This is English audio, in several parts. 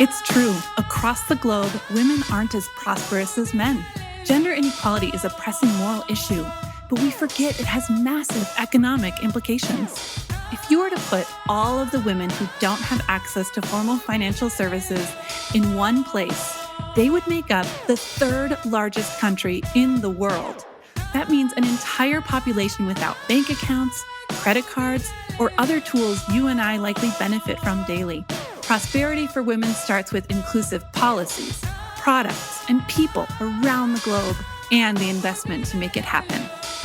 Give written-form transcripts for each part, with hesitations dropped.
It's true. Across the globe, women aren't as prosperous as men. Gender inequality is a pressing moral issue, but we forget it has massive economic implications. If you were to put all of the women who don't have access to formal financial services in one place, they would make up the third largest country in the world. That means an entire population without bank accounts, credit cards, or other tools you and I likely benefit from daily. Prosperity for women starts with inclusive policies, products, and people around the globe, and the investment to make it happen.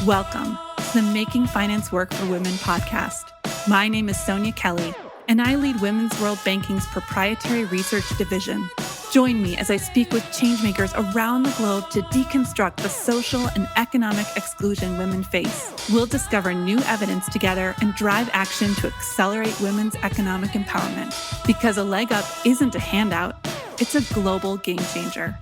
Welcome to the Making Finance Work for Women podcast. My name is Sonja Kelly, and I lead Women's World Banking's proprietary research division. Join me as I speak with changemakers around the globe to deconstruct the social and economic exclusion women face. We'll discover new evidence together and drive action to accelerate women's economic empowerment. Because a leg up isn't a handout, it's a global game changer.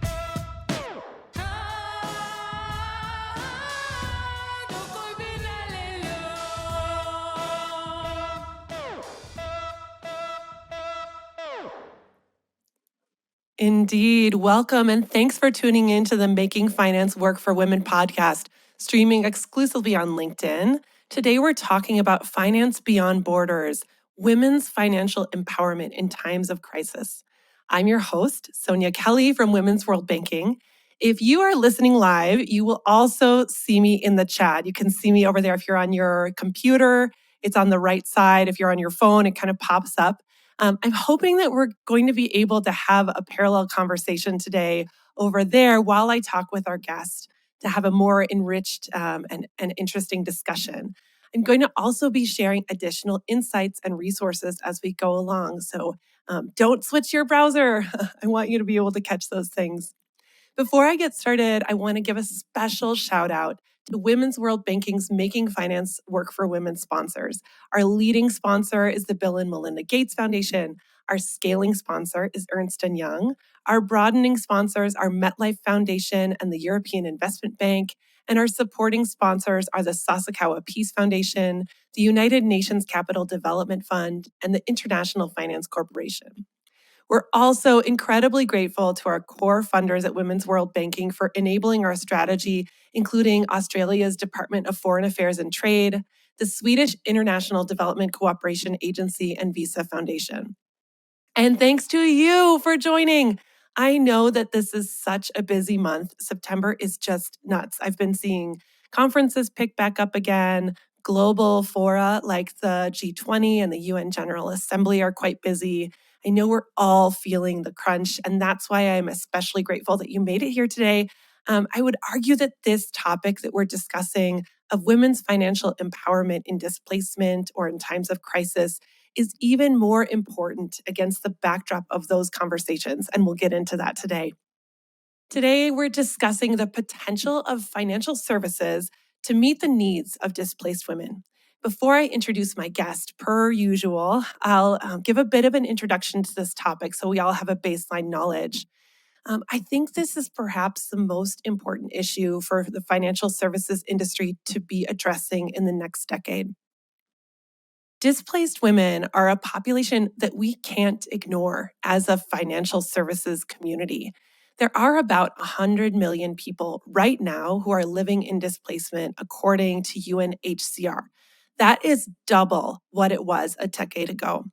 Indeed. Welcome and thanks for tuning in to the Making Finance Work for Women podcast, streaming exclusively on LinkedIn. Today we're talking about finance beyond borders, women's financial empowerment in times of crisis. I'm your host, Sonja Kelly from Women's World Banking. If you are listening live, you will also see me in the chat. You can see me over there if you're on your computer. It's on the right side. If you're on your phone, it kind of pops up. I'm hoping that we're going to be able to have a parallel conversation today over there while I talk with our guest to have a more enriched and interesting discussion. I'm going to also be sharing additional insights and resources as we go along. So don't switch your browser. I want you to be able to catch those things. Before I get started, I want to give a special shout out to Women's World Banking's Making Finance Work for Women sponsors. Our leading sponsor is the Bill and Melinda Gates Foundation. Our scaling sponsor is Ernst & Young. Our broadening sponsors are MetLife Foundation and the European Investment Bank. And our supporting sponsors are the Sasakawa Peace Foundation, the United Nations Capital Development Fund, and the International Finance Corporation. We're also incredibly grateful to our core funders at Women's World Banking for enabling our strategy, including Australia's Department of Foreign Affairs and Trade, the Swedish International Development Cooperation Agency, and Visa Foundation. And thanks to you for joining. I know that this is such a busy month. September is just nuts. I've been seeing conferences pick back up again. Global fora like the G20 and the UN General Assembly are quite busy. I know we're all feeling the crunch, and that's why I'm especially grateful that you made it here today. I would argue that this topic that we're discussing of women's financial empowerment in displacement or in times of crisis is even more important against the backdrop of those conversations, and we'll get into that today. Today, we're discussing the potential of financial services to meet the needs of displaced women. Before I introduce my guest, per usual, I'll give a bit of an introduction to this topic so we all have a baseline knowledge. I think this is perhaps the most important issue for the financial services industry to be addressing in the next decade. Displaced women are a population that we can't ignore as a financial services community. There are about 100 million people right now who are living in displacement, according to UNHCR. That is double what it was a decade ago.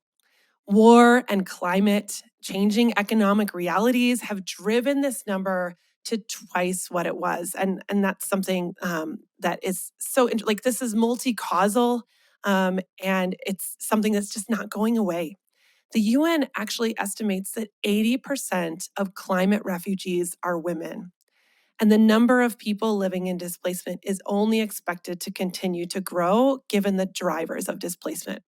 War and climate, changing economic realities have driven this number to twice what it was. And that's something that is so, this is multi-causal. And it's something that's just not going away. The UN actually estimates that 80% of climate refugees are women. And the number of people living in displacement is only expected to continue to grow given the drivers of displacement.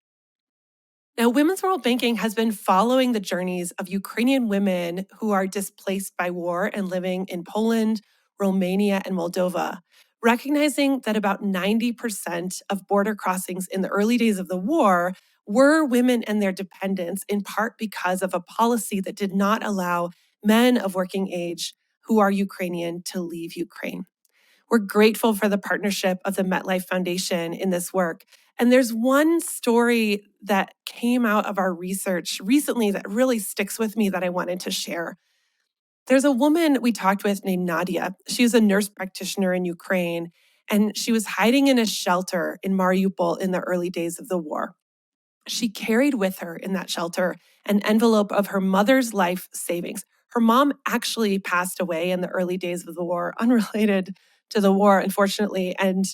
Now, Women's World Banking has been following the journeys of Ukrainian women who are displaced by war and living in Poland, Romania, and Moldova, recognizing that about 90% of border crossings in the early days of the war were women and their dependents, in part because of a policy that did not allow men of working age who are Ukrainian to leave Ukraine. We're grateful for the partnership of the MetLife Foundation in this work. And there's one story that came out of our research recently that really sticks with me that I wanted to share. There's a woman we talked with named Nadia. She was a nurse practitioner in Ukraine, and she was hiding in a shelter in Mariupol in the early days of the war. She carried with her in that shelter an envelope of her mother's life savings. Her mom actually passed away in the early days of the war, unrelated to the war, unfortunately. And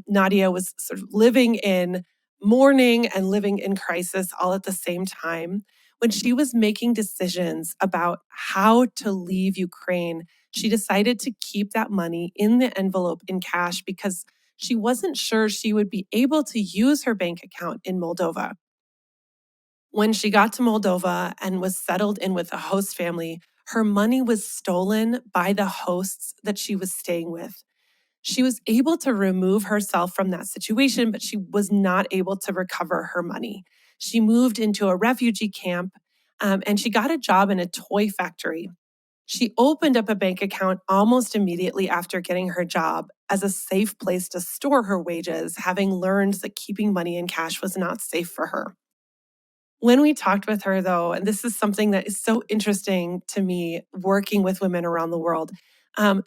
Nadia was sort of living in mourning and living in crisis all at the same time. When she was making decisions about how to leave Ukraine, she decided to keep that money in the envelope in cash because she wasn't sure she would be able to use her bank account in Moldova. When she got to Moldova and was settled in with a host family, her money was stolen by the hosts that she was staying with. She was able to remove herself from that situation, but she was not able to recover her money. She moved into a refugee camp and she got a job in a toy factory. She opened up a bank account almost immediately after getting her job as a safe place to store her wages, having learned that keeping money in cash was not safe for her. When we talked with her, though, and this is something that is so interesting to me working with women around the world,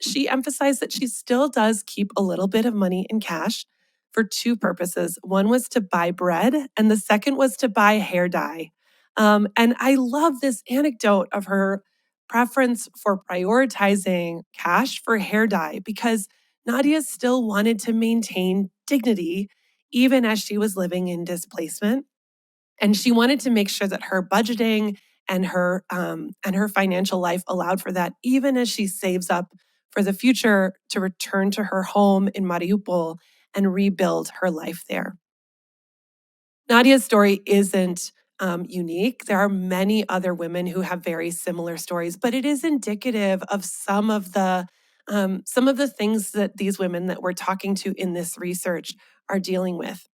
she emphasized that she still does keep a little bit of money in cash for two purposes. One was to buy bread, and the second was to buy hair dye. And I love this anecdote of her preference for prioritizing cash for hair dye because Nadia still wanted to maintain dignity even as she was living in displacement. And she wanted to make sure that her budgeting and her financial life allowed for that, even as she saves up for the future to return to her home in Mariupol and rebuild her life there. Nadia's story isn't unique. There are many other women who have very similar stories, but it is indicative of some of the things that these women that we're talking to in this research are dealing with.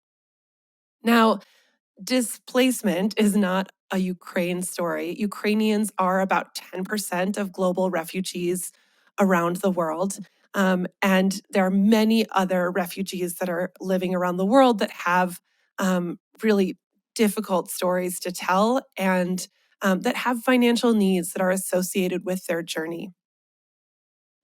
Now, displacement is not a Ukraine story. Ukrainians are about 10% of global refugees around the world. And there are many other refugees that are living around the world that have really difficult stories to tell and that have financial needs that are associated with their journey.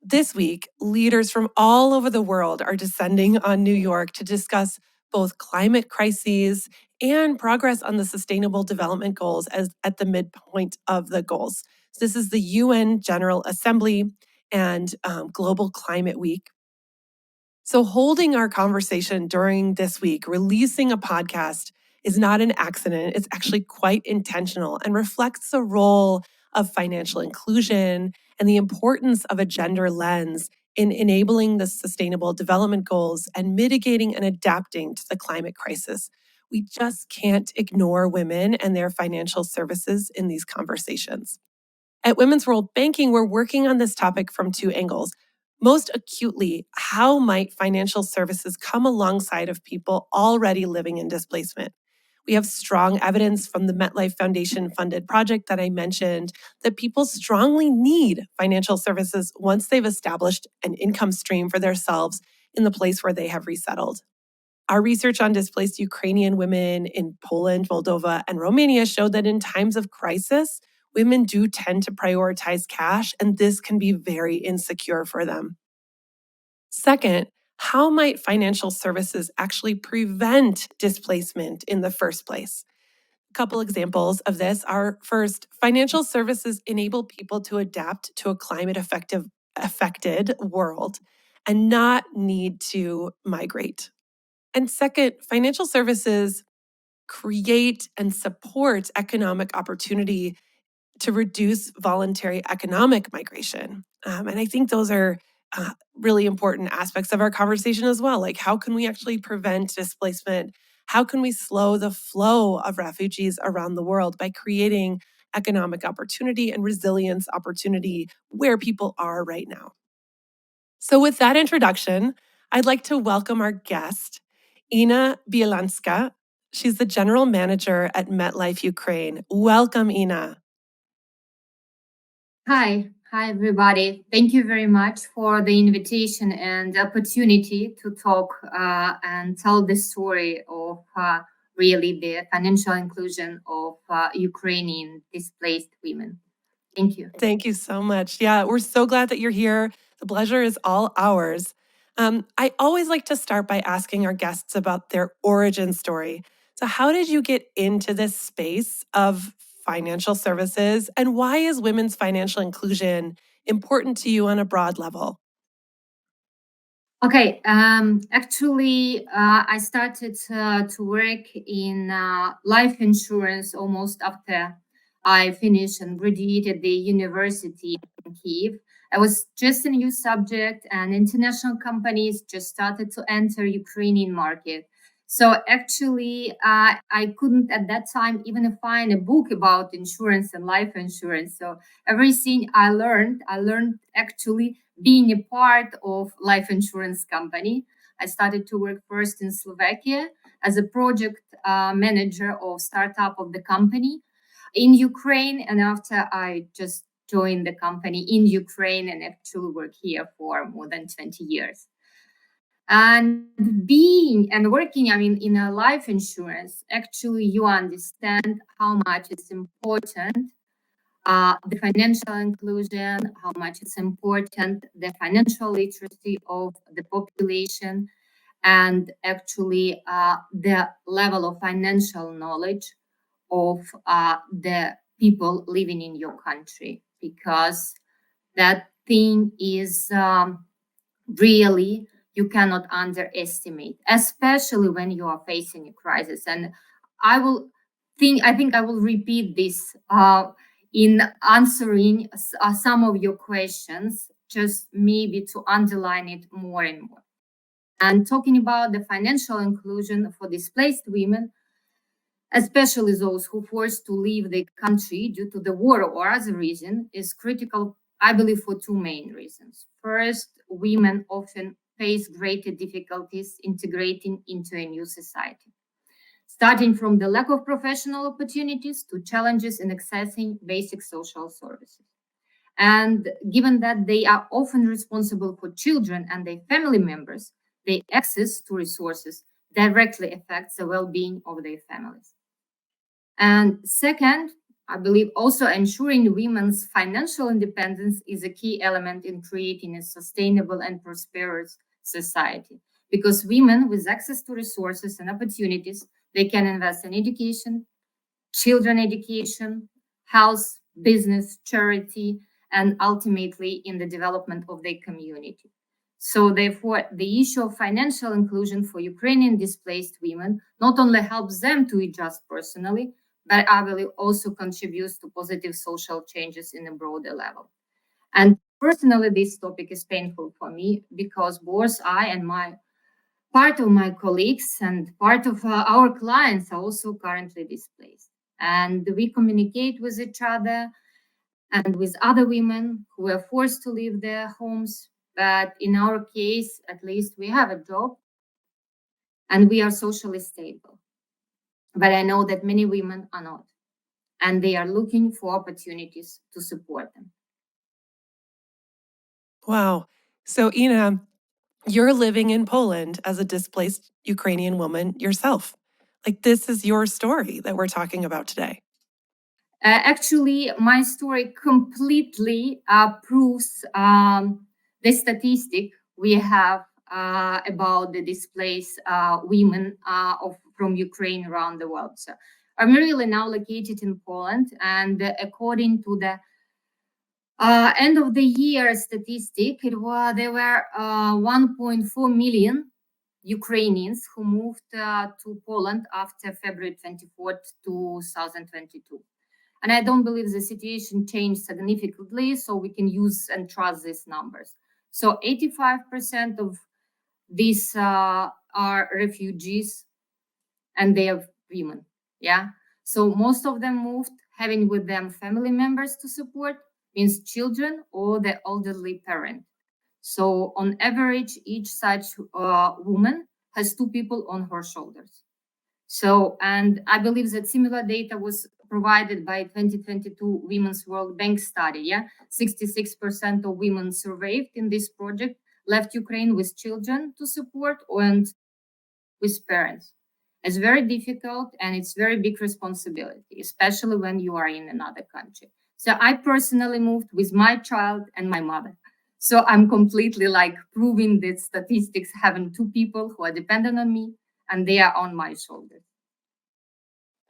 This week, leaders from all over the world are descending on New York to discuss both climate crises and progress on the Sustainable Development Goals as at the midpoint of the goals. So this is the UN General Assembly and Global Climate Week. So, holding our conversation during this week, releasing a podcast is not an accident. It's actually quite intentional and reflects the role of financial inclusion and the importance of a gender lens in enabling the sustainable development goals and mitigating and adapting to the climate crisis. We just can't ignore women and their financial services in these conversations. At Women's World Banking, we're working on this topic from two angles. Most acutely, how might financial services come alongside of people already living in displacement? We have strong evidence from the MetLife Foundation funded project that I mentioned that people strongly need financial services once they've established an income stream for themselves in the place where they have resettled. Our research on displaced Ukrainian women in Poland, Moldova, and Romania showed that in times of crisis, women do tend to prioritize cash, and this can be very insecure for them. Second, how might financial services actually prevent displacement in the first place? A couple examples of this are first, financial services enable people to adapt to a affected world and not need to migrate. And second, financial services create and support economic opportunity to reduce voluntary economic migration. And I think those are really important aspects of our conversation as well. Like, how can we actually prevent displacement? How can we slow the flow of refugees around the world by creating economic opportunity and resilience opportunity where people are right now? So, with that introduction, I'd like to welcome our guest, Inna Bielianska. She's the general manager at MetLife Ukraine. Welcome, Inna. Hi, Hi, everybody. Thank you very much for the invitation and opportunity to talk and tell the story of really the financial inclusion of Ukrainian displaced women. Thank you. Thank you so much. Yeah, we're so glad that you're here. The pleasure is all ours. I always like to start by asking our guests about their origin story. So, how did you get into this space of financial services, and why is women's financial inclusion important to you on a broad level? Okay, actually, I started to work in life insurance almost after I finished and graduated the university in Kiev. I was just a new subject, and international companies just started to enter Ukrainian market. So actually, I couldn't at that time even find a book about insurance and life insurance. So everything I learned actually being a part of life insurance company. I started to work first in Slovakia as a project manager of startup of the company in Ukraine, and after I just joined the company in Ukraine and actually work here for more than 20 years. And being and working, I mean, in a life insurance, actually you understand how much it's important the financial inclusion, how much it's important, the financial literacy of the population, and actually the level of financial knowledge of the people living in your country, because that thing is really you cannot underestimate, especially when you are facing a crisis. And I think I will repeat this in answering some of your questions, just maybe to underline it more and more. And talking about the financial inclusion for displaced women, especially those who forced to leave the country due to the war or other reason, is critical, I believe, for two main reasons. First, women often face greater difficulties integrating into a new society, starting from the lack of professional opportunities to challenges in accessing basic social services. And given that they are often responsible for children and their family members, their access to resources directly affects the well being of their families. And second, I believe also ensuring women's financial independence is a key element in creating a sustainable and prosperous society. Because women with access to resources and opportunities, they can invest in education, children education, health, business, charity, and ultimately in the development of their community. So, therefore, the issue of financial inclusion for Ukrainian displaced women not only helps them to adjust personally, but I believe also contributes to positive social changes in a broader level. And personally, this topic is painful for me because both I and my part of my colleagues and part of our clients are also currently displaced. And we communicate with each other and with other women who were forced to leave their homes. But in our case, at least we have a job and we are socially stable. But I know that many women are not, and they are looking for opportunities to support them. Wow. So, Ina, you're living in Poland as a displaced Ukrainian woman yourself. Like, this is your story that we're talking about today. Actually, my story completely proves the statistic we have about the displaced women from Ukraine around the world. So I'm really now located in Poland, and according to the end of the year statistic, there were 1.4 million Ukrainians who moved to Poland after February 24th, 2022. And I don't believe the situation changed significantly, so we can use and trust these numbers. So 85% of these are refugees and they are women. Yeah. So most of them moved having with them family members to support, means children or the elderly parent. So on average, each such woman has two people on her shoulders. So, and I believe that similar data was provided by 2022 Women's World Bank study. Yeah, 66% of women surveyed in this project left Ukraine with children to support and with parents. It's very difficult and it's very big responsibility, especially when you are in another country. So I personally moved with my child and my mother. So I'm completely like proving that statistics having two people who are dependent on me and they are on my shoulders.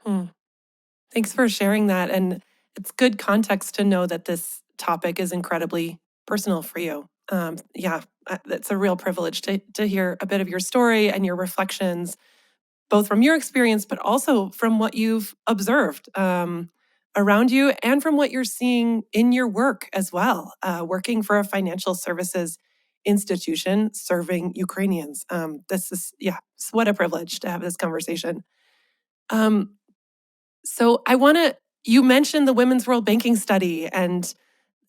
Hmm. Thanks for sharing that. And it's good context to know that this topic is incredibly personal for you. Yeah, it's a real privilege to hear a bit of your story and your reflections, both from your experience, but also from what you've observed around you and from what you're seeing in your work as well, working for a financial services institution serving Ukrainians. This is, yeah, what a privilege to have this conversation. Um, so I want to, you mentioned the Women's World Banking Study and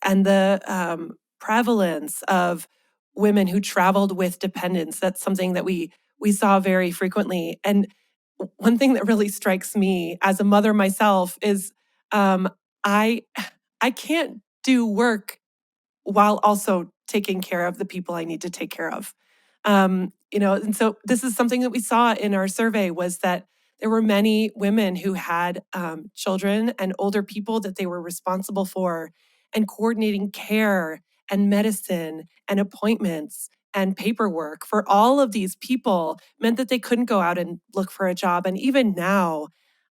the prevalence of women who traveled with dependents. That's something that we saw very frequently. And one thing that really strikes me as a mother myself is um, I I can't do work while also taking care of the people I need to take care of. And so this is something that we saw in our survey was that there were many women who had children and older people that they were responsible for, and coordinating care and medicine and appointments and paperwork for all of these people meant that they couldn't go out and look for a job. And even now,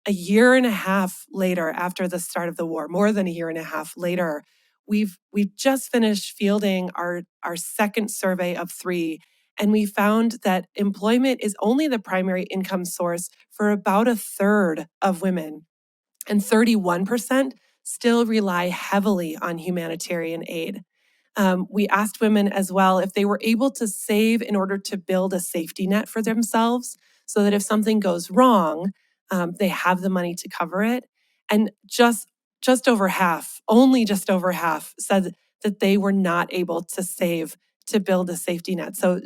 a year and a half later, after the start of the war, more than a year and a half later, we've just finished fielding our second survey of 3, and we found that employment is only the primary income source for about a third of women, and 31% still rely heavily on humanitarian aid. We asked women as well if they were able to save in order to build a safety net for themselves so that if something goes wrong, they have the money to cover it. And just over half, only just over half, said that they were not able to save to build a safety net. So,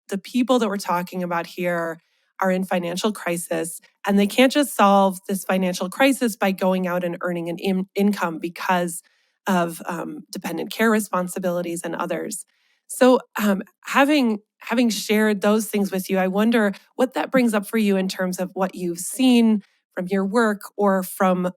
the people that we're talking about here are in financial crisis, and they can't just solve this financial crisis by going out and earning an income because of dependent care responsibilities and others. So, having shared those things with you, I wonder what that brings up for you in terms of what you've seen from your work or from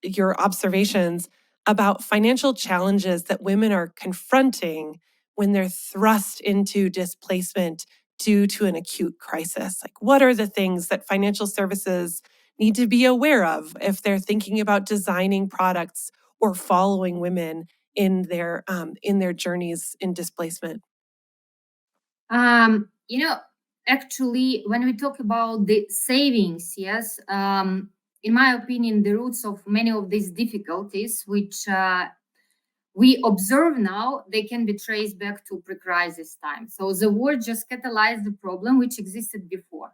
your observations about financial challenges that women are confronting when they're thrust into displacement due to an acute crisis. Like, what are the things that financial services need to be aware of if they're thinking about designing products or following women in their journeys in displacement? Um, you know, Actually, when we talk about the savings, yes, in my opinion, the roots of many of these difficulties, which we observe now, they can be traced back to pre-crisis time. So the war just catalyzed the problem which existed before.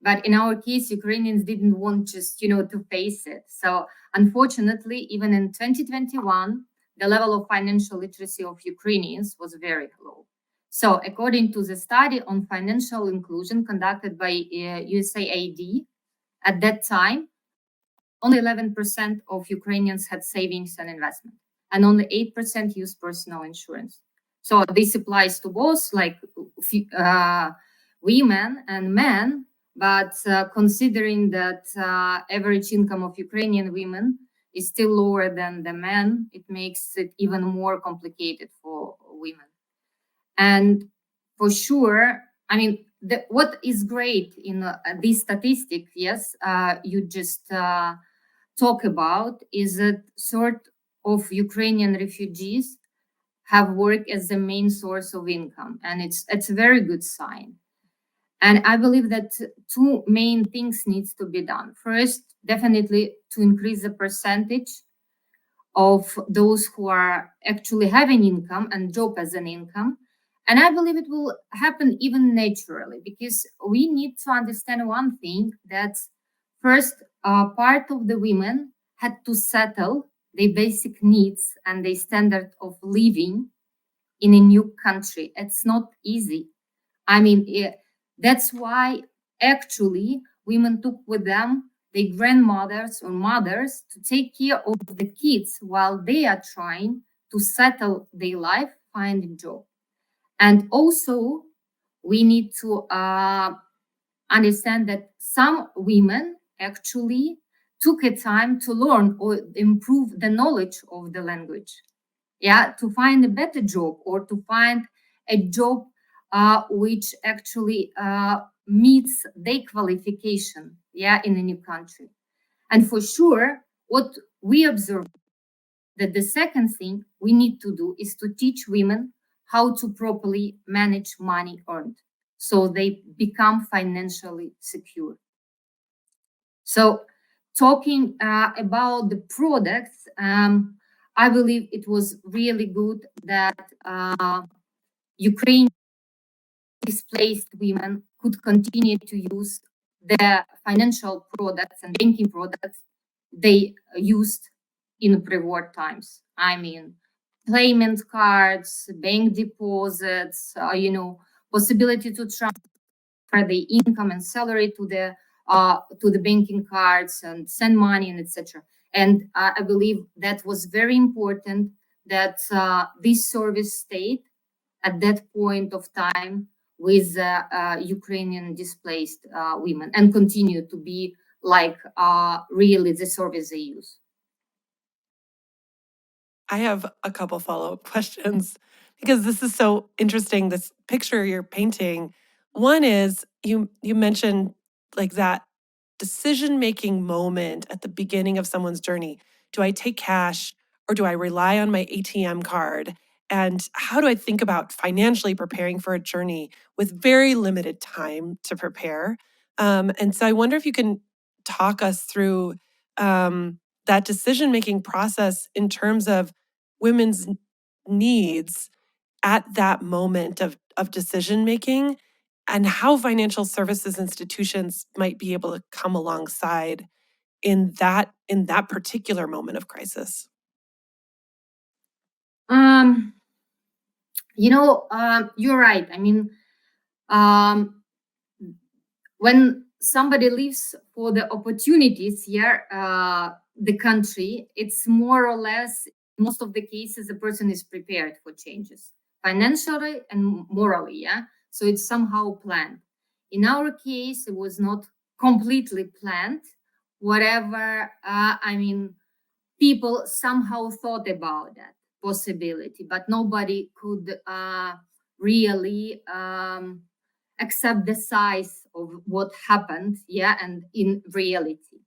But in our case, Ukrainians didn't want just, to face it. So unfortunately, even in 2021, the level of financial literacy of Ukrainians was very low. So according to the study on financial inclusion conducted by USAID, at that time, only 11% of Ukrainians had savings and investment, and only 8% used personal insurance. So this applies to both like women and men, but considering that average income of Ukrainian women is still lower than the men, it makes it even more complicated for women. And for sure, I mean, what is great in this statistic, yes, you just talk about is that sort of Ukrainian refugees have work as the main source of income, and it's a very good sign. And I believe that two main things needs to be done. First, definitely to increase the percentage of those who are actually having income and job as an income. And I believe it will happen even naturally because we need to understand one thing that first, part of the women had to settle their basic needs and their standard of living in a new country. It's not easy. I mean, that's why actually women took with them their grandmothers or mothers to take care of the kids while they are trying to settle their life, find a job. And also, we need to understand that some women actually took a time to learn or improve the knowledge of the language, yeah, to find a better job or to find a job which actually meets their qualification, yeah, in a new country. And for sure, what we observe that the second thing we need to do is to teach women how to properly manage money earned so they become financially secure. So, talking about the products, I believe it was really good that Ukraine displaced women could continue to use the financial products and banking products they used in pre-war times. I mean, payment cards, bank deposits, possibility to transfer the income and salary to the banking cards and send money and etc. And I believe that was very important that this service stayed at that point of time with Ukrainian displaced women and continue to be like really the service they use. I have a couple follow-up questions because this is so interesting, this picture you're painting. One is you mentioned like that decision-making moment at the beginning of someone's journey. Do I take cash or do I rely on my ATM card? And how do I think about financially preparing for a journey with very limited time to prepare? And so I wonder if you can talk us through that decision-making process in terms of women's needs at that moment of decision making and how financial services institutions might be able to come alongside in that particular moment of crisis. Um, you're right. I mean, um, when somebody leaves for the opportunities here, the country, it's more or less, most of the cases, the person is prepared for changes financially and morally. Yeah. So it's somehow planned. In our case, it was not completely planned. Whatever, people somehow thought about that possibility, but nobody could really accept the size of what happened, yeah, and in reality.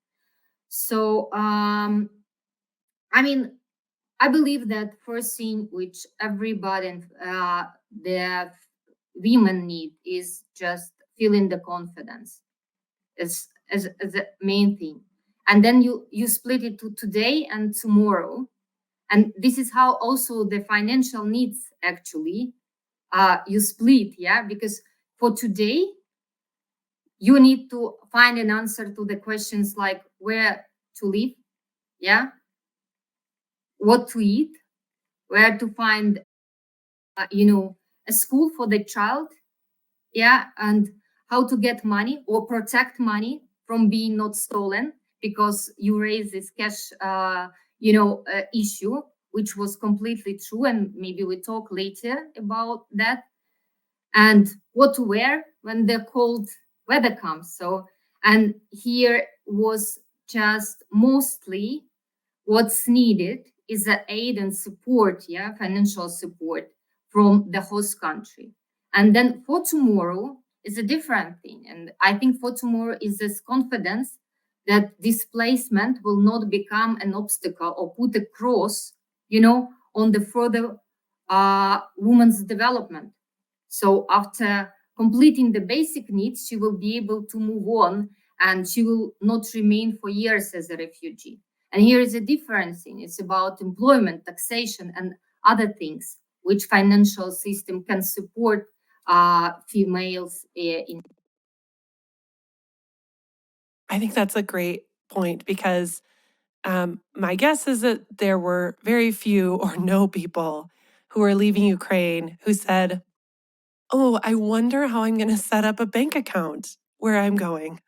So, I mean, I believe that first thing which everybody and the women need is just feeling the confidence as the main thing, and then you split it to today and tomorrow, and this is how also the financial needs actually you split, yeah, because for today you need to find an answer to the questions like where to live, yeah, what to eat, where to find a school for the child, yeah, and how to get money or protect money from being not stolen, because you raise this cash issue, which was completely true, and maybe we talk later about that, and what to wear when the cold weather comes. So, and here was just mostly what's needed is the aid and support, yeah, financial support from the host country. And then for tomorrow is a different thing. And I think for tomorrow is this confidence that displacement will not become an obstacle or put a cross, on the further woman's development. So after completing the basic needs, she will be able to move on and she will not remain for years as a refugee. And here is a different thing. It's about employment, taxation, and other things which financial system can support females in. I think that's a great point because my guess is that there were very few or no people who were leaving Ukraine who said, "Oh, I wonder how I'm going to set up a bank account where I'm going."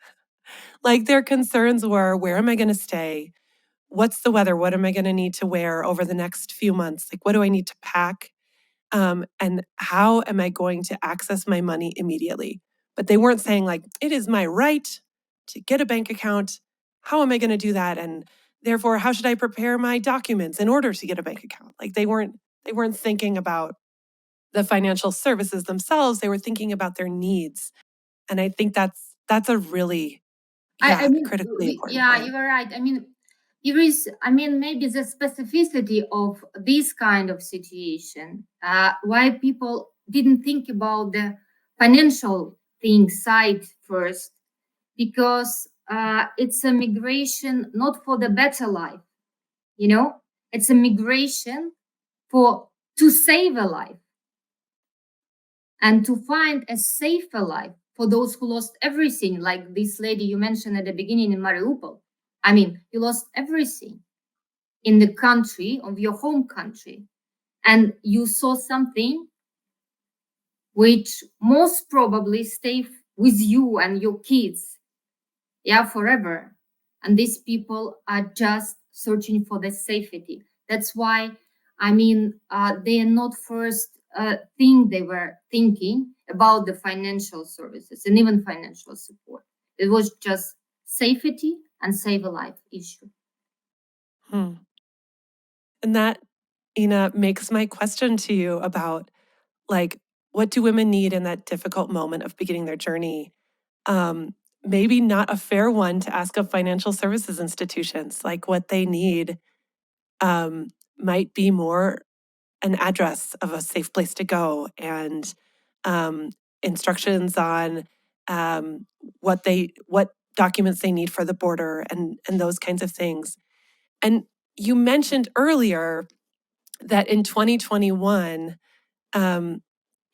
Like their concerns were, where am I going to stay? What's the weather? What am I going to need to wear over the next few months? Like, what do I need to pack? And how am I going to access my money immediately? But they weren't saying like, it is my right to get a bank account. How am I going to do that? And therefore, how should I prepare my documents in order to get a bank account? Like they weren't thinking about the financial services themselves. They were thinking about their needs. And I think that's a really, I mean, critically important yeah, point. you are right. I mean, there is, I mean, maybe the specificity of this kind of situation, why people didn't think about the financial thing side first, because it's a migration not for the better life, you know, it's a migration for to save a life and to find a safer life for those who lost everything, like this lady you mentioned at the beginning in Mariupol. I mean, you lost everything in the country of your home country, and you saw something which most probably stay with you and your kids, yeah, forever. And these people are just searching for the safety. That's why, I mean, they are not first thing they were thinking about the financial services and even financial support. It was just safety and save a life issue. Hmm. And that, Inna, makes my question to you about like, what do women need in that difficult moment of beginning their journey? Maybe not a fair one to ask of financial services institutions. Like, what they need might be more an address of a safe place to go and um, instructions on what documents they need for the border and those kinds of things. And you mentioned earlier that in 2021, um,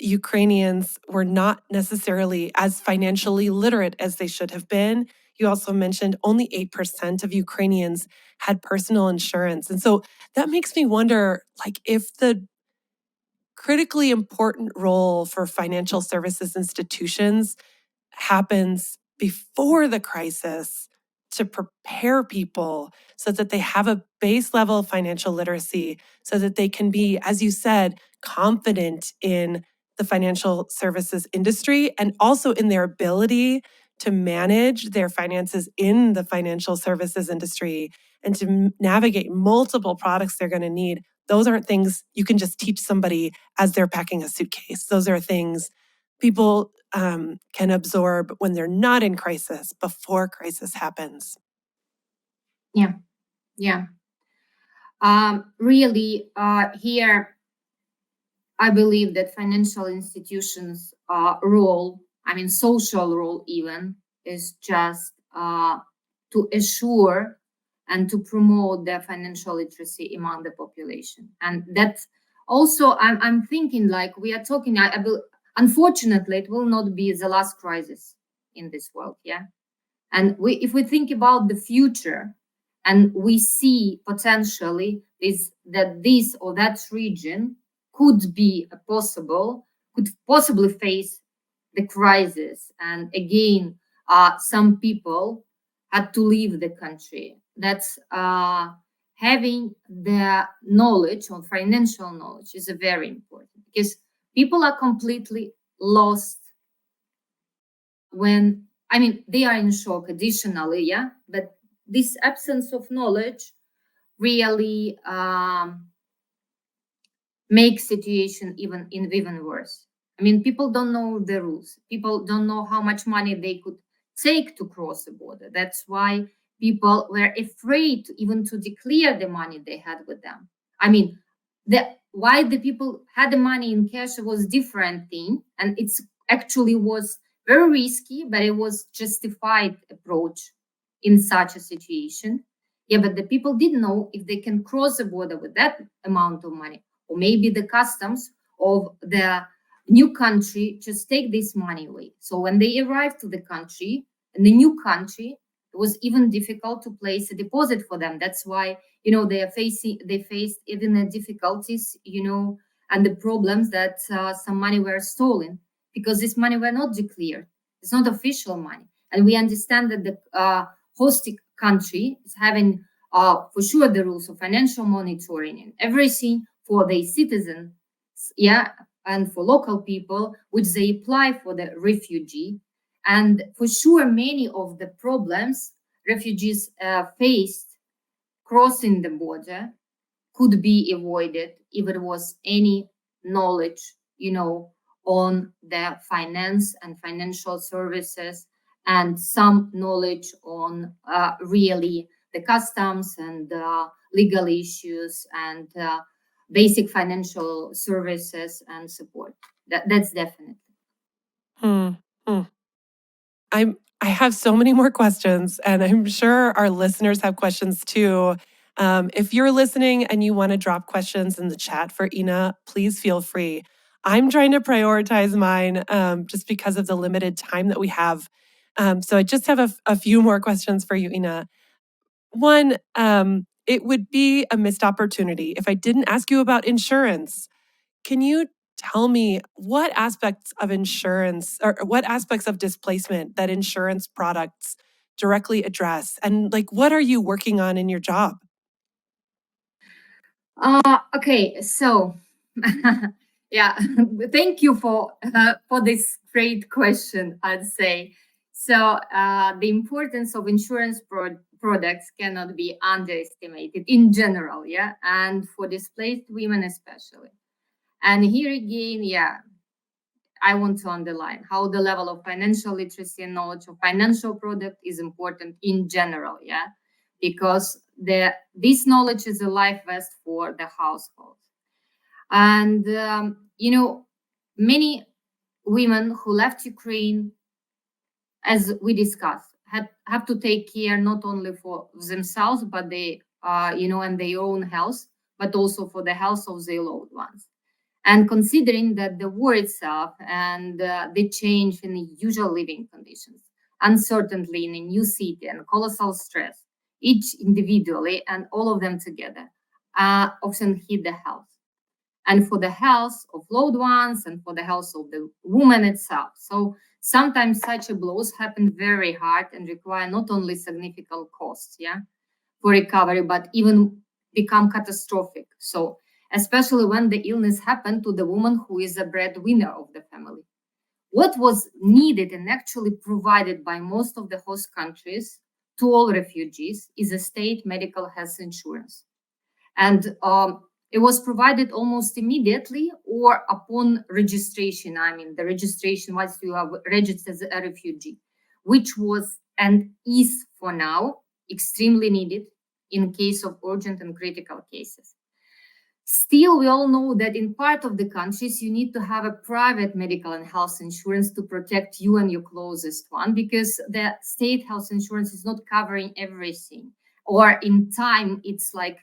Ukrainians were not necessarily as financially literate as they should have been. You also mentioned only 8% of Ukrainians had personal insurance. And so that makes me wonder, like, if the critically important role for financial services institutions happens before the crisis to prepare people so that they have a base level of financial literacy, so that they can be, as you said, confident in the financial services industry and also in their ability to manage their finances in the financial services industry and to navigate multiple products they're going to need. Those aren't things you can just teach somebody as they're packing a suitcase. Those are things people can absorb when they're not in crisis, before crisis happens. Yeah, yeah. Really, here I believe that financial institutions' role, I mean, social role even, is just to assure and to promote the financial literacy among the population. And that's also, I'm thinking like we are talking, unfortunately, it will not be the last crisis in this world. Yeah. And if we think about the future, and we see potentially is that this or that region could be could possibly face the crisis, and again, some people had to leave the country. That's having the knowledge or financial knowledge is very important, because people are completely lost when, I mean, they are in shock additionally, yeah, but this absence of knowledge really makes situation even worse. I mean, people don't know the rules. People don't know how much money they could take to cross the border. That's why people were afraid even to declare the money they had with them. I mean, the why the people had the money in cash was different thing, and it's actually was very risky, but it was justified approach in such a situation. Yeah, but the people didn't know if they can cross the border with that amount of money, or maybe the customs of the new country just take this money away. So when they arrived to the country, in the new country, it was even difficult to place a deposit for them. That's why, you know, they faced even the difficulties, you know, and the problems that some money were stolen, because this money were not declared. It's not official money. And we understand that the hosting country is having, for sure, the rules of financial monitoring and everything for their citizens, yeah, and for local people, which they apply for the refugee. And for sure, many of the problems refugees faced crossing the border could be avoided if there was any knowledge, on the finance and financial services, and some knowledge on really the customs and legal issues and basic financial services and support. That's definitely. Hmm. Hmm. I have so many more questions, and I'm sure our listeners have questions too. If you're listening and you want to drop questions in the chat for Inna, please feel free. I'm trying to prioritize mine just because of the limited time that we have. So I just have a few more questions for you, Inna. One, it would be a missed opportunity if I didn't ask you about insurance. Can you tell me what aspects of insurance or what aspects of displacement that insurance products directly address? And like, what are you working on in your job? Okay, so yeah, thank you for this great question. I'd say so. The importance of insurance products cannot be underestimated in general, yeah, and for displaced women especially. And here again, yeah, I want to underline how the level of financial literacy and knowledge of financial product is important in general, yeah, because this knowledge is a life vest for the household. And many women who left Ukraine, as we discussed, have to take care not only for themselves, but they, and their own health, but also for the health of their loved ones. And considering that the war itself and the change in the usual living conditions, uncertainty in a new city, and colossal stress, each individually and all of them together, often hit the health. And for the health of loved ones and for the health of the woman itself. So sometimes such a blows happen very hard and require not only significant costs, yeah, for recovery, but even become catastrophic. So especially when the illness happened to the woman who is a breadwinner of the family. What was needed and actually provided by most of the host countries to all refugees is a state medical health insurance. And it was provided almost immediately or upon registration. I mean, the registration once you are registered as a refugee, which was and is for now extremely needed in case of urgent and critical cases. Still, we all know that in part of the countries, you need to have a private medical and health insurance to protect you and your closest one, because the state health insurance is not covering everything. Or in time, it's like,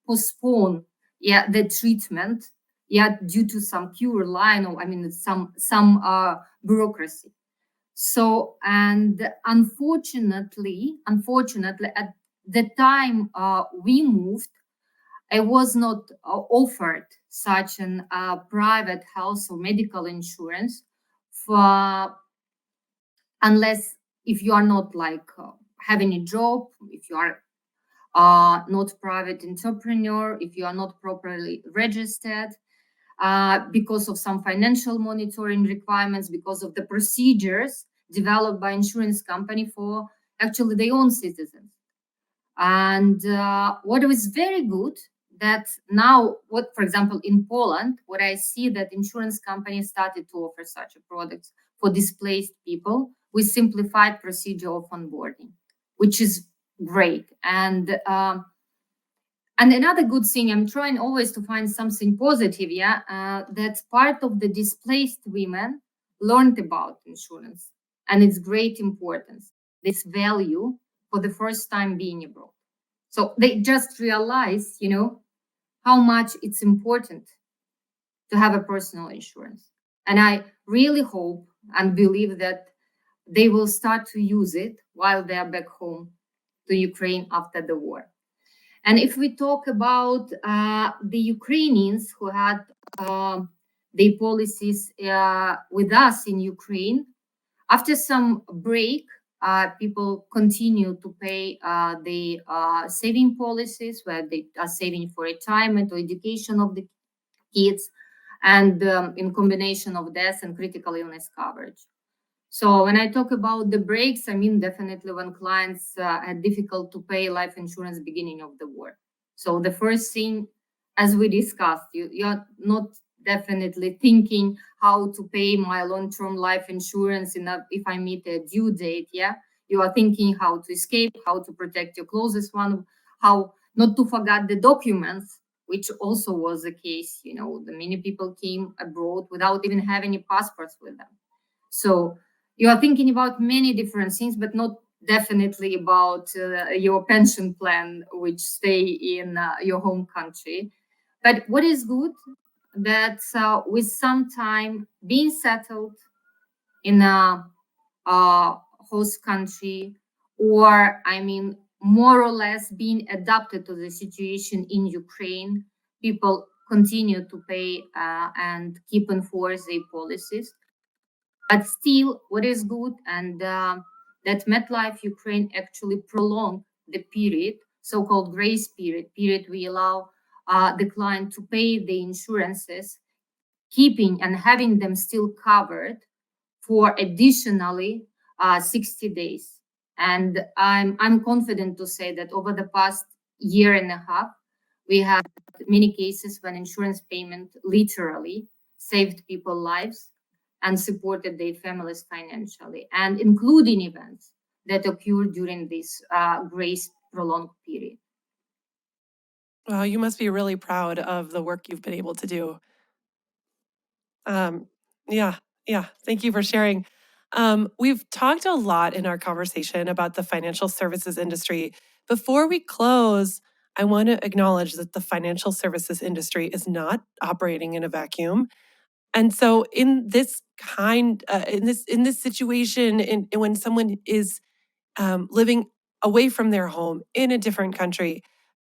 postpone, yeah, the treatment, yeah, due to some cure line, or I mean, some bureaucracy. So, and unfortunately, at the time we moved, I was not offered such an private health or medical insurance for, unless if you are not like having a job, if you are not private entrepreneur, if you are not properly registered, because of some financial monitoring requirements, because of the procedures developed by insurance company for actually their own citizens. And what was very good that now, what for example in Poland, what I see that insurance companies started to offer such a products for displaced people with simplified procedure of onboarding, which is great. And another good thing, I'm trying always to find something positive, yeah, that part of the displaced women learned about insurance and its great importance, this value for the first time being abroad. So they just realize, how much it's important to have a personal insurance. And I really hope and believe that they will start to use it while they are back home to Ukraine after the war. And if we talk about the Ukrainians who had their policies with us in Ukraine, after some break, people continue to pay the saving policies where they are saving for retirement or education of the kids, and in combination of death and critical illness coverage. So when I talk about the breaks, I mean definitely when clients had difficult to pay life insurance beginning of the war. So the first thing, as we discussed, you're not definitely thinking how to pay my long-term life insurance if I meet a due date. Yeah, you are thinking how to escape, how to protect your closest one, how not to forget the documents, which also was the case. The many people came abroad without even having any passports with them. So you are thinking about many different things, but not definitely about your pension plan, which stay in your home country. But what is good that with some time being settled in a host country, or I mean, more or less being adapted to the situation in Ukraine, people continue to pay and keep enforce their policies. But still, what is good and that MetLife Ukraine actually prolonged the period, so-called grace period we allow the client to pay the insurances, keeping and having them still covered for additionally 60 days. And I'm confident to say that over the past year and a half, we have many cases when insurance payment literally saved people's lives and supported their families financially, and including events that occurred during this grace prolonged period. Wow, you must be really proud of the work you've been able to do. Um, yeah, yeah. Thank you for sharing. We've talked a lot in our conversation about the financial services industry. Before we close, I want to acknowledge that the financial services industry is not operating in a vacuum. And so in this in this situation, when someone is living away from their home in a different country,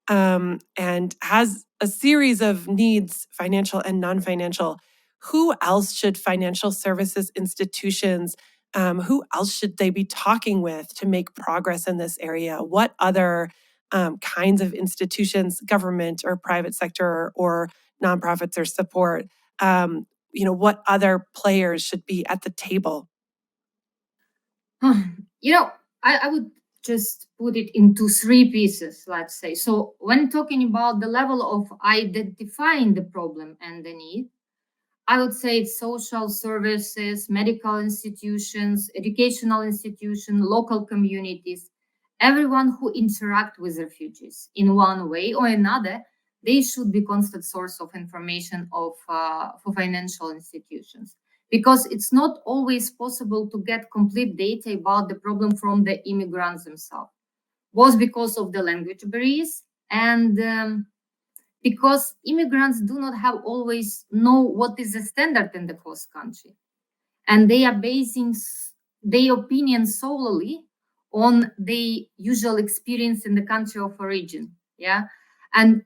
and has a series of needs, financial and non-financial, who else should financial services institutions, who else should they be talking with to make progress in this area? What other kinds of institutions, government or private sector or nonprofits or support, what other players should be at the table? you know, I would just put it into three pieces, let's say. So when talking about the level of identifying the problem and the need, I would say it's social services, medical institutions, educational institutions, local communities, everyone who interact with refugees in one way or another, they should be constant source of information for financial institutions, because it's not always possible to get complete data about the problem from the immigrants themselves, both because of the language barriers and because immigrants do not have always know what is the standard in the host country, and they are basing their opinion solely on the usual experience in the country of origin. Yeah, and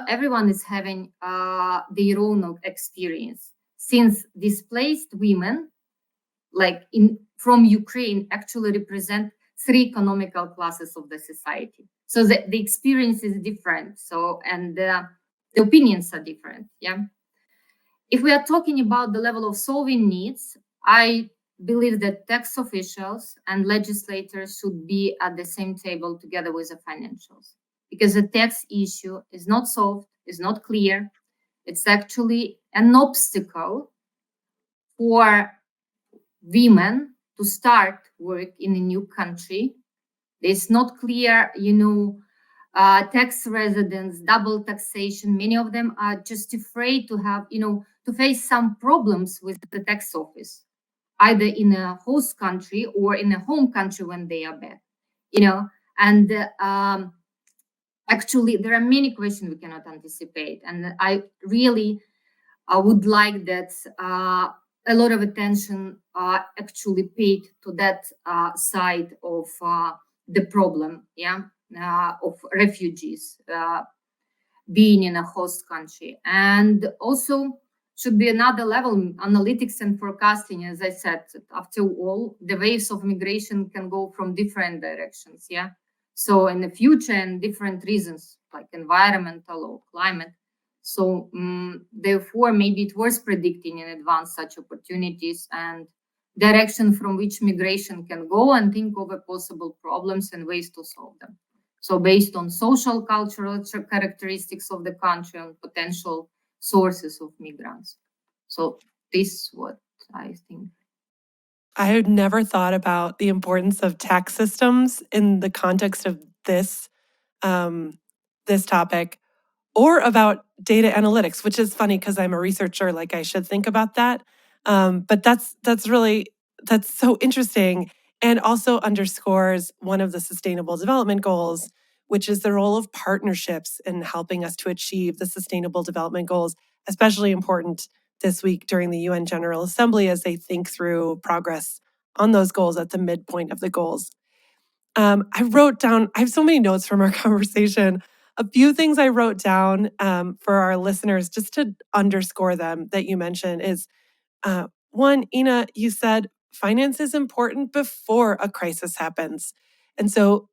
everyone is having their own experience, since displaced women like in from Ukraine actually represent three economical classes of the society. So the experience is different. So and the opinions are different. Yeah. If we are talking about the level of solving needs, I believe that tax officials and legislators should be at the same table together with the financials, because the tax issue is not solved, is not clear. It's actually an obstacle for women to start work in a new country. It's not clear, tax residents, double taxation. Many of them are just afraid to have, to face some problems with the tax office, either in a host country or in a home country when they are back, and actually there are many questions we cannot anticipate. And I really would like that a lot of attention actually paid to that side of the problem, yeah, of refugees being in a host country. And also, should be another level. Analytics and forecasting, as I said, after all, the waves of migration can go from different directions. Yeah. So in the future, and different reasons like environmental or climate. So therefore, maybe it was predicting in advance such opportunities and direction from which migration can go, and think over possible problems and ways to solve them. So based on social, cultural characteristics of the country and potential sources of migrants. So this is what I think. I had never thought about the importance of tax systems in the context of um, this topic, or about data analytics, which is funny because I'm a researcher, like I should think about that. But that's so interesting, and also underscores one of the Sustainable Development Goals, which is the role of partnerships in helping us to achieve the Sustainable Development Goals, especially important this week during the UN General Assembly as they think through progress on those goals at the midpoint of the goals. I wrote down, I have so many notes from our conversation. A few things I wrote down for our listeners just to underscore them that you mentioned is one, Inna, you said finance is important before a crisis happens. And so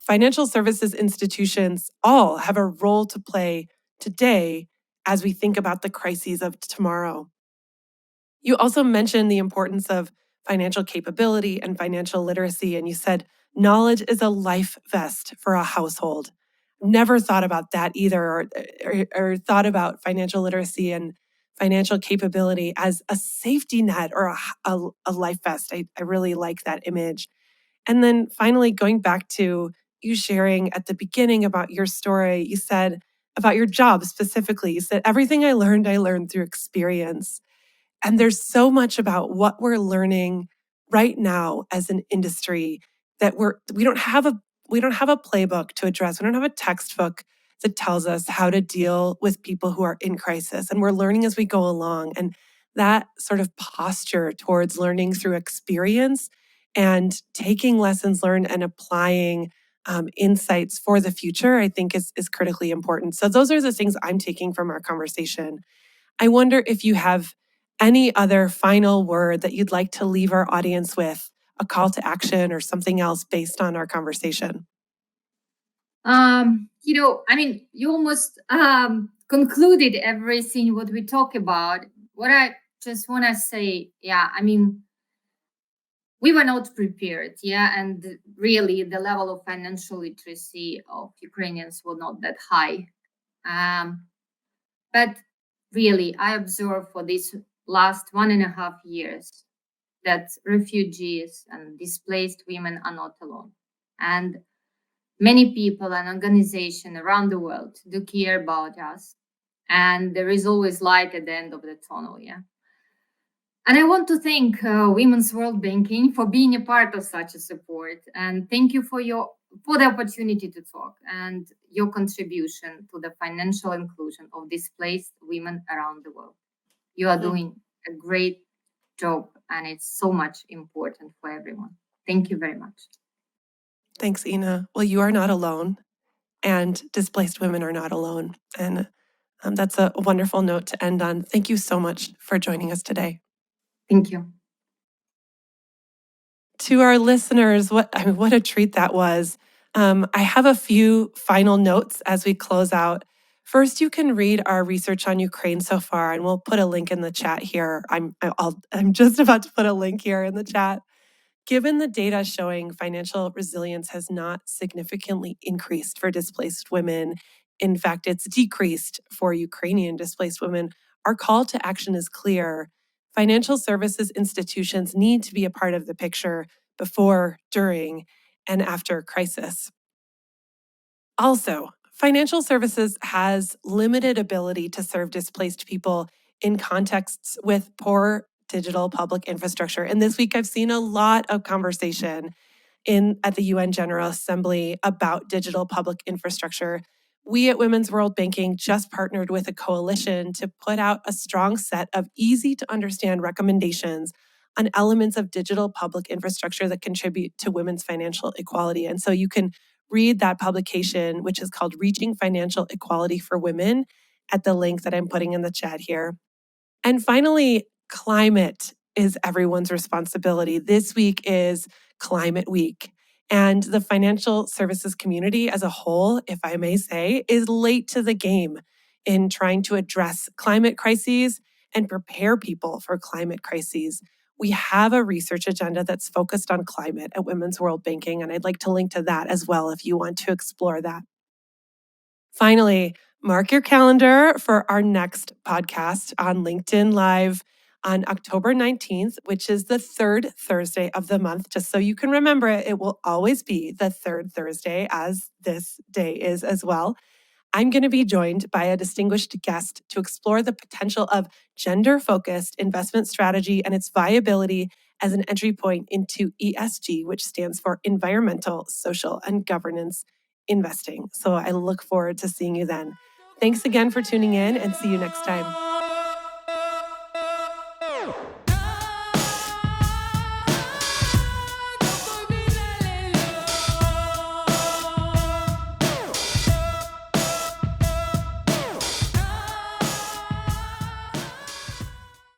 financial services institutions all have a role to play today as we think about the crises of tomorrow. You also mentioned the importance of financial capability and financial literacy, and you said knowledge is a life vest for a household. Never thought about that either, or thought about financial literacy and financial capability as a safety net or a life vest. I really like that image. And then finally, going back to you sharing at the beginning about your story, you said about your job specifically, you said, everything I learned through experience. And there's so much about what we're learning right now as an industry that we don't have a playbook to address. We don't have a textbook that tells us how to deal with people who are in crisis. And we're learning as we go along. And that sort of posture towards learning through experience and taking lessons learned and applying insights for the future, I think is critically important. So those are the things I'm taking from our conversation. I wonder if you have any other final word that you'd like to leave our audience with, a call to action or something else based on our conversation. You almost concluded everything what we talk about. What I just want to say, we were not prepared, and really the level of financial literacy of Ukrainians was not that high. But really, I observed for these last 1.5 years that refugees and displaced women are not alone. And many people and organizations around the world do care about us. And there is always light at the end of the tunnel, And I want to thank Women's World Banking for being a part of such a support. And thank you for the opportunity to talk and your contribution to the financial inclusion of displaced women around the world. You are doing a great job, and it's so much important for everyone. Thank you very much. Thanks, Inna. Well, you are not alone, and displaced women are not alone. And that's a wonderful note to end on. Thank you so much for joining us today. Thank you. To our listeners, what a treat that was. I have a few final notes as we close out. First, you can read our research on Ukraine so far, and we'll put a link in the chat here. I'm just about to put a link here in the chat. Given the data showing financial resilience has not significantly increased for displaced women, in fact, it's decreased for Ukrainian displaced women, our call to action is clear. Financial services institutions need to be a part of the picture before, during, and after crisis. Also, financial services has limited ability to serve displaced people in contexts with poor digital public infrastructure. And this week I've seen a lot of conversation at the UN General Assembly about digital public infrastructure. We at Women's World Banking just partnered with a coalition to put out a strong set of easy to understand recommendations on elements of digital public infrastructure that contribute to women's financial equality. And so you can read that publication, which is called Reaching Financial Equality for Women, at the link that I'm putting in the chat here. And finally, climate is everyone's responsibility. This week is Climate Week. And the financial services community as a whole, if I may say, is late to the game in trying to address climate crises and prepare people for climate crises. We have a research agenda that's focused on climate at Women's World Banking, and I'd like to link to that as well if you want to explore that. Finally, mark your calendar for our next podcast on LinkedIn Live on October 19th, which is the third Thursday of the month. Just so you can remember it, it will always be the third Thursday, as this day is as well. I'm going to be joined by a distinguished guest to explore the potential of gender-focused investment strategy and its viability as an entry point into ESG, which stands for environmental, social, and governance investing. So I look forward to seeing you then. Thanks again for tuning in, and see you next time.